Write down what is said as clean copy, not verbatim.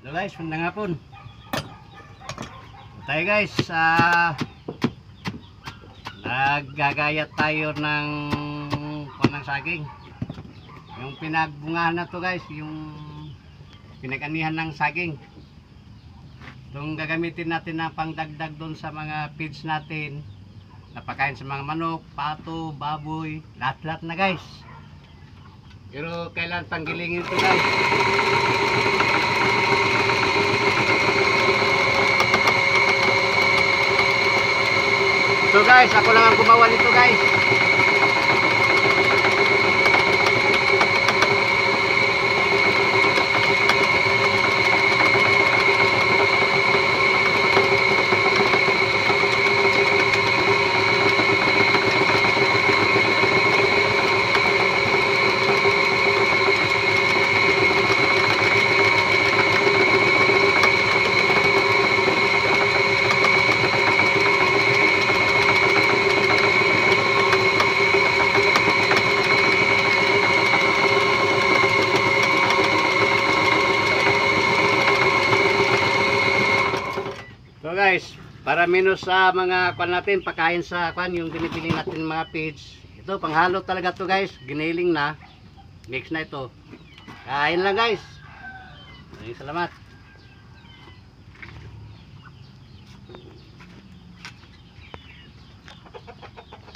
Hello guys, magandang hapon. Tayo guys, naggagayat tayo ng panang saging. Yung pinagbungahan na to guys, yung pinag-anihan ng saging. Itong gagamitin natin na pangdagdag doon sa mga feeds natin. Napakain sa mga manok, pato, baboy, lahat-lahat na guys. Pero kailan panggilingin ito guys. So guys, ako lang ang gumawa nito guys. So guys, para minus sa mga kwan natin, pakain sa kwan, yung binibili natin mga feeds. Ito, panghalo talaga to guys. Giniling na. Mix na ito. Kain lang guys. Maraming salamat.